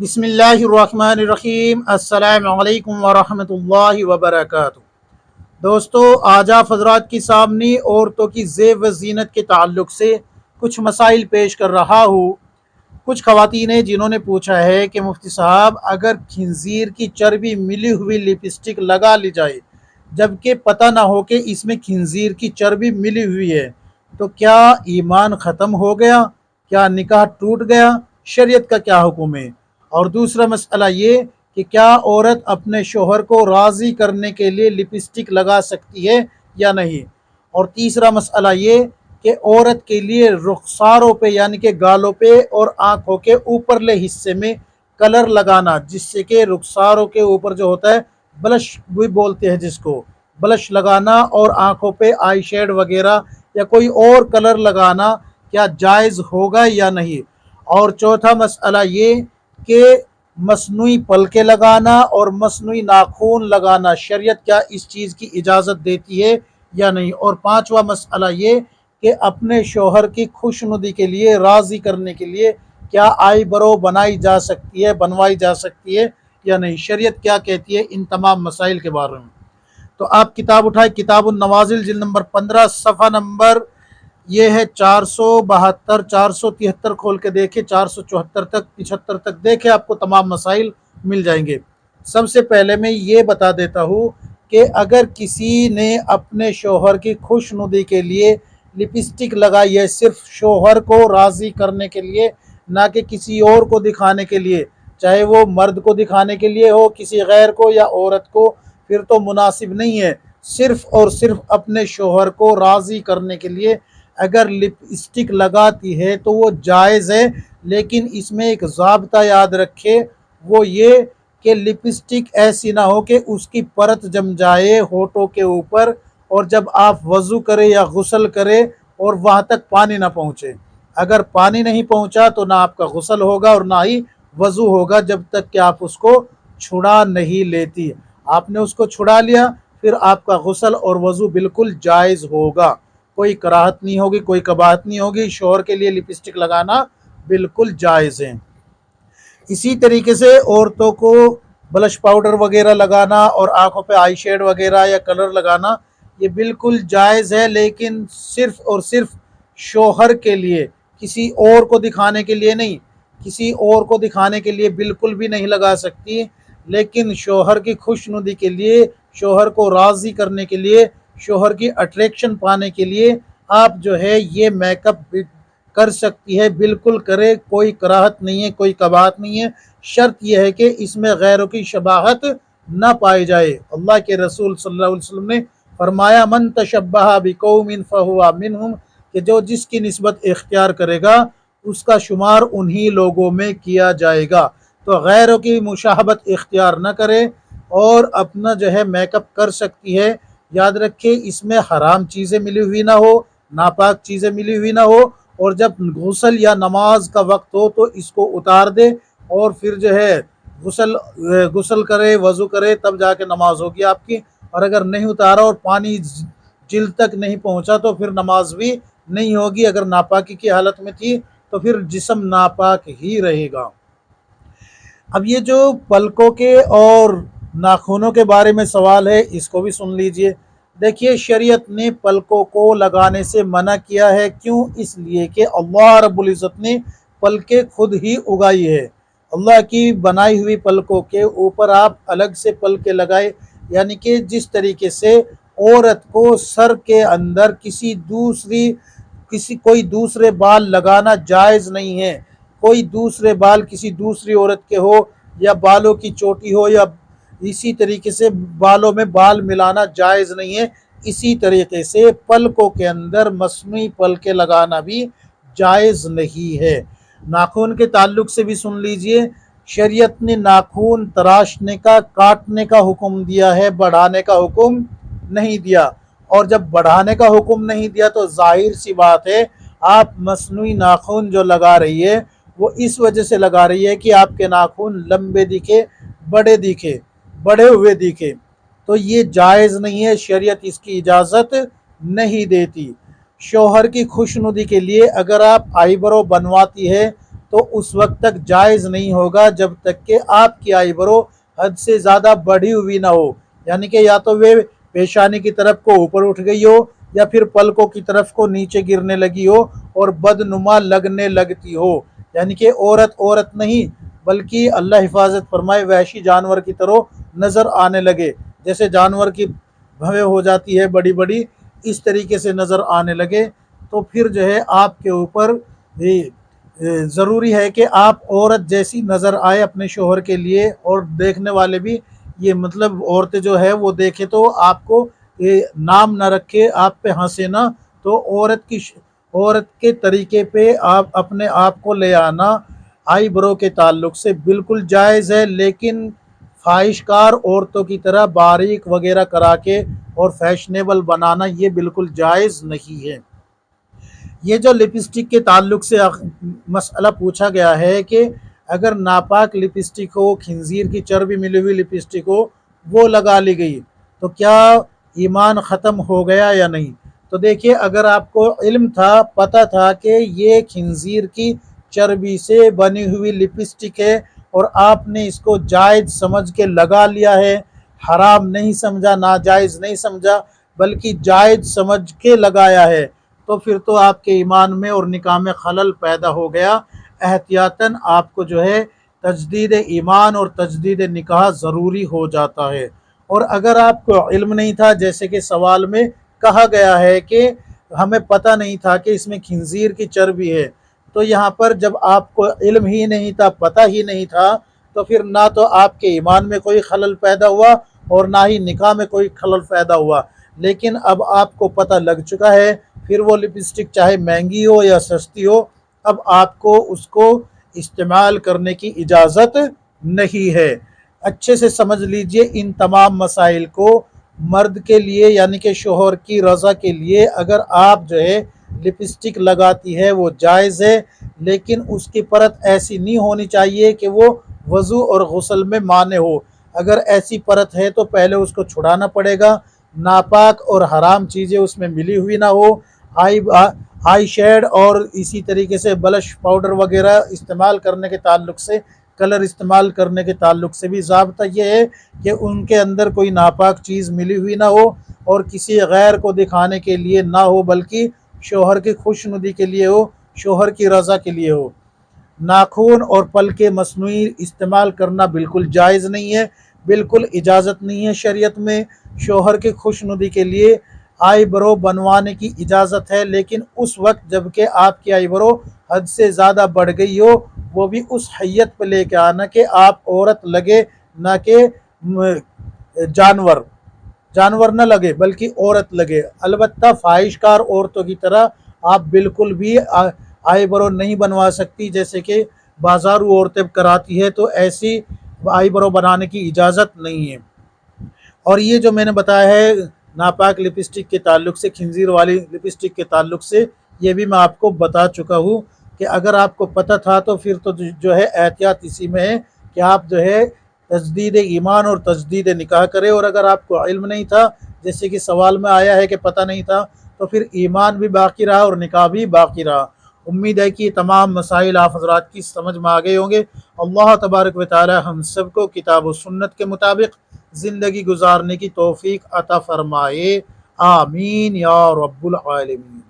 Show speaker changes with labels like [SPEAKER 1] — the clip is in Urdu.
[SPEAKER 1] بسم اللہ الرحمن الرحیم۔ السلام علیکم ورحمۃ اللہ وبرکاتہ۔ دوستو، آج آپ حضرات کی سامنے عورتوں کی زیب و زینت کے تعلق سے کچھ مسائل پیش کر رہا ہوں۔ کچھ خواتین ہیں جنہوں نے پوچھا ہے کہ مفتی صاحب، اگر خنزیر کی چربی ملی ہوئی لپسٹک لگا لی جائے جبکہ پتہ نہ ہو کہ اس میں خنزیر کی چربی ملی ہوئی ہے تو کیا ایمان ختم ہو گیا؟ کیا نکاح ٹوٹ گیا؟ شریعت کا کیا حکم ہے؟ اور دوسرا مسئلہ یہ کہ کیا عورت اپنے شوہر کو راضی کرنے کے لیے لپسٹک لگا سکتی ہے یا نہیں؟ اور تیسرا مسئلہ یہ کہ عورت کے لیے رخساروں پہ یعنی کہ گالوں پہ اور آنکھوں کے اوپرلے حصے میں کلر لگانا، جس سے کہ رخساروں کے اوپر جو ہوتا ہے بلش بھی بولتے ہیں جس کو، بلش لگانا اور آنکھوں پہ آئی شیڈ وغیرہ یا کوئی اور کلر لگانا کیا جائز ہوگا یا نہیں؟ اور چوتھا مسئلہ یہ کہ مصنوعی پلکیں لگانا اور مصنوعی ناخن لگانا شریعت کیا اس چیز کی اجازت دیتی ہے یا نہیں؟ اور پانچواں مسئلہ یہ کہ اپنے شوہر کی خوشنودی کے لیے، راضی کرنے کے لیے کیا آئی برو بنائی جا سکتی ہے، بنوائی جا سکتی ہے یا نہیں؟ شریعت کیا کہتی ہے ان تمام مسائل کے بارے میں؟ تو آپ کتاب اٹھائیں، کتاب النوازل جلد نمبر 15 صفحہ نمبر یہ ہے 472 473 کھول کے دیکھیں، 474 تک 75 تک دیکھیں، آپ کو تمام مسائل مل جائیں گے۔ سب سے پہلے میں یہ بتا دیتا ہوں کہ اگر کسی نے اپنے شوہر کی خوشنودی کے لیے لپسٹک لگائی ہے صرف شوہر کو راضی کرنے کے لیے، نہ کہ کسی اور کو دکھانے کے لیے، چاہے وہ مرد کو دکھانے کے لیے ہو، کسی غیر کو یا عورت کو، پھر تو مناسب نہیں ہے۔ صرف اور صرف اپنے شوہر کو راضی کرنے کے لیے اگر لپسٹک لگاتی ہے تو وہ جائز ہے، لیکن اس میں ایک ضابطہ یاد رکھے، وہ یہ کہ لپسٹک ایسی نہ ہو کہ اس کی پرت جم جائے ہونٹوں کے اوپر، اور جب آپ وضو کرے یا غسل کرے اور وہاں تک پانی نہ پہنچے۔ اگر پانی نہیں پہنچا تو نہ آپ کا غسل ہوگا اور نہ ہی وضو ہوگا جب تک کہ آپ اس کو چھڑا نہیں لیتی۔ آپ نے اس کو چھڑا لیا، پھر آپ کا غسل اور وضو بالکل جائز ہوگا، کوئی کراہت نہیں ہوگی، کوئی کباہت نہیں ہوگی، شوہر کے لیے لپسٹک لگانا بالکل جائز ہے۔ اسی طریقے سے عورتوں کو بلش پاؤڈر وغیرہ لگانا اور آنکھوں پہ آئی شیڈ وغیرہ یا کلر لگانا یہ بالکل جائز ہے، لیکن صرف اور صرف شوہر کے لیے، کسی اور کو دکھانے کے لیے نہیں۔ کسی اور کو دکھانے کے لیے بالکل بھی نہیں لگا سکتی، لیکن شوہر کی خوشنودی کے لیے، شوہر کو راضی کرنے کے لیے، شوہر کی اٹریکشن پانے کے لیے آپ جو ہے یہ میک اپ کر سکتی ہے، بالکل کرے، کوئی کراہت نہیں ہے، کوئی کباہت نہیں ہے۔ شرط یہ ہے کہ اس میں غیروں کی شباہت نہ پائی جائے۔ اللہ کے رسول صلی اللہ علیہ وسلم نے فرمایا من تشبہ بقوم فہو منہم، کہ جو جس کی نسبت اختیار کرے گا اس کا شمار انہی لوگوں میں کیا جائے گا۔ تو غیروں کی مشابہت اختیار نہ کرے اور اپنا جو ہے میک اپ کر سکتی ہے۔ یاد رکھے اس میں حرام چیزیں ملی ہوئی نہ ہو، ناپاک چیزیں ملی ہوئی نہ ہو، اور جب غسل یا نماز کا وقت ہو تو اس کو اتار دے اور پھر جو ہے غسل کرے، وضو کرے، تب جا کے نماز ہوگی آپ کی۔ اور اگر نہیں اتارا اور پانی جلد تک نہیں پہنچا تو پھر نماز بھی نہیں ہوگی۔ اگر ناپاکی کی حالت میں تھی تو پھر جسم ناپاک ہی رہے گا۔ اب یہ جو پلکوں کے اور ناخنوں کے بارے میں سوال ہے اس کو بھی سن لیجئے۔ دیکھیے، شریعت نے پلکوں کو لگانے سے منع کیا ہے، کیوں؟ اس لیے کہ اللہ رب العزت نے پلکیں خود ہی اگائی ہے۔ اللہ کی بنائی ہوئی پلکوں کے اوپر آپ الگ سے پلکیں لگائے، یعنی کہ جس طریقے سے عورت کو سر کے اندر کوئی دوسرے بال لگانا جائز نہیں ہے، کوئی دوسرے بال کسی دوسری عورت کے ہو یا بالوں کی چوٹی ہو، یا اسی طریقے سے بالوں میں بال ملانا جائز نہیں ہے، اسی طریقے سے پلکوں کے اندر مصنوعی پلکیں لگانا بھی جائز نہیں ہے۔ ناخن کے تعلق سے بھی سن لیجئے، شریعت نے ناخن تراشنے کا، کاٹنے کا حکم دیا ہے، بڑھانے کا حکم نہیں دیا۔ اور جب بڑھانے کا حکم نہیں دیا تو ظاہر سی بات ہے آپ مصنوعی ناخن جو لگا رہی ہے وہ اس وجہ سے لگا رہی ہے کہ آپ کے ناخن لمبے دکھے، بڑے ہوئے دکھے، تو یہ جائز نہیں ہے، شریعت اس کی اجازت نہیں دیتی۔ شوہر کی خوشنودی کے لیے اگر آپ آئی برو بنواتی ہے تو اس وقت تک جائز نہیں ہوگا جب تک کہ آپ کی آئی برو حد سے زیادہ بڑھی ہوئی نہ ہو، یعنی کہ یا تو وہ پیشانی کی طرف کو اوپر اٹھ گئی ہو یا پھر پلکوں کی طرف کو نیچے گرنے لگی ہو اور بدنما لگنے لگتی ہو، یعنی کہ عورت نہیں بلکہ اللہ حفاظت فرمائے وحشی جانور کی طرح نظر آنے لگے، جیسے جانور کی بھویں ہو جاتی ہے بڑی بڑی، اس طریقے سے نظر آنے لگے، تو پھر جو ہے آپ کے اوپر ضروری ہے کہ آپ عورت جیسی نظر آئے اپنے شوہر کے لیے، اور دیکھنے والے بھی یہ مطلب عورتیں جو ہے وہ دیکھے تو آپ کو نام نہ رکھے، آپ پہ ہنسے نہ، تو عورت کے طریقے پہ آپ اپنے آپ کو لے آنا آئی برو کے تعلق سے بالکل جائز ہے، لیکن خواہش کار عورتوں کی طرح باریک وغیرہ کرا کے اور فیشنیبل بنانا یہ بالکل جائز نہیں ہے۔ یہ جو لپسٹک کے تعلق سے مسئلہ پوچھا گیا ہے کہ اگر ناپاک لپسٹک ہو، خنزیر کی چربی ملی ہوئی لپسٹک ہو، وہ لگا لی گئی تو کیا ایمان ختم ہو گیا یا نہیں؟ تو دیکھیے، اگر آپ کو علم تھا، پتہ تھا کہ یہ خنزیر کی چربی سے بنی ہوئی لپسٹک ہے اور آپ نے اس کو جائز سمجھ کے لگا لیا ہے، حرام نہیں سمجھا، ناجائز نہیں سمجھا بلکہ جائز سمجھ کے لگایا ہے، تو پھر تو آپ کے ایمان میں اور نکاح میں خلل پیدا ہو گیا۔ احتیاطاً آپ کو جو ہے تجدید ایمان اور تجدید نکاح ضروری ہو جاتا ہے۔ اور اگر آپ کو علم نہیں تھا، جیسے کہ سوال میں کہا گیا ہے کہ ہمیں پتہ نہیں تھا کہ اس میں خنزیر کی چربی ہے، تو یہاں پر جب آپ کو علم ہی نہیں تھا، پتہ ہی نہیں تھا، تو پھر نہ تو آپ کے ایمان میں کوئی خلل پیدا ہوا اور نہ ہی نکاح میں کوئی خلل پیدا ہوا، لیکن اب آپ کو پتہ لگ چکا ہے، پھر وہ لپسٹک چاہے مہنگی ہو یا سستی ہو، اب آپ کو اس کو استعمال کرنے کی اجازت نہیں ہے۔ اچھے سے سمجھ لیجئے ان تمام مسائل کو، مرد کے لیے یعنی کہ شوہر کی رضا کے لیے اگر آپ جو ہے لپسٹک لگاتی ہے وہ جائز ہے، لیکن اس کی پرت ایسی نہیں ہونی چاہیے کہ وہ وضو اور غسل میں مانع ہو۔ اگر ایسی پرت ہے تو پہلے اس کو چھڑانا پڑے گا، ناپاک اور حرام چیزیں اس میں ملی ہوئی نہ ہو۔ آئی شیڈ اور اسی طریقے سے بلش پاؤڈر وغیرہ استعمال کرنے کے تعلق سے، کلر استعمال کرنے کے تعلق سے بھی ضابطہ یہ ہے کہ ان کے اندر کوئی ناپاک چیز ملی ہوئی نہ ہو اور کسی غیر کو دکھانے کے لیے نہ ہو بلکہ شوہر کی خوش ندی کے لیے ہو، شوہر کی رضا کے لیے ہو۔ ناخن اور پل کے مصنوعی استعمال کرنا بالکل جائز نہیں ہے، بالکل اجازت نہیں ہے شریعت میں۔ شوہر کی خوش ندی کے لیے آئی برو بنوانے کی اجازت ہے، لیکن اس وقت جب کہ آپ کی آئی برو حد سے زیادہ بڑھ گئی ہو، وہ بھی اس حیت پہ لے کے آنا کہ آپ عورت لگے نہ کہ جانور نہ لگے بلکہ عورت لگے۔ البتہ فاحش کار عورتوں کی طرح آپ بالکل بھی آئی برو نہیں بنوا سکتی، جیسے کہ بازارو عورتیں کراتی ہے، تو ایسی آئی برو بنانے کی اجازت نہیں ہے۔ اور یہ جو میں نے بتایا ہے ناپاک لپسٹک کے تعلق سے، خنزیر والی لپسٹک کے تعلق سے، یہ بھی میں آپ کو بتا چکا ہوں کہ اگر آپ کو پتہ تھا تو پھر تو جو ہے احتیاط اسی میں ہے کہ آپ جو ہے تجدید ایمان اور تجدید نکاح کرے، اور اگر آپ کو علم نہیں تھا، جیسے کہ سوال میں آیا ہے کہ پتہ نہیں تھا، تو پھر ایمان بھی باقی رہا اور نکاح بھی باقی رہا۔ امید ہے کہ تمام مسائل آپ حضرات کی سمجھ میں آ گئے ہوں گے۔ اللہ تبارک و تعالی ہم سب کو کتاب و سنت کے مطابق زندگی گزارنے کی توفیق عطا فرمائے، آمین یا رب العالمین۔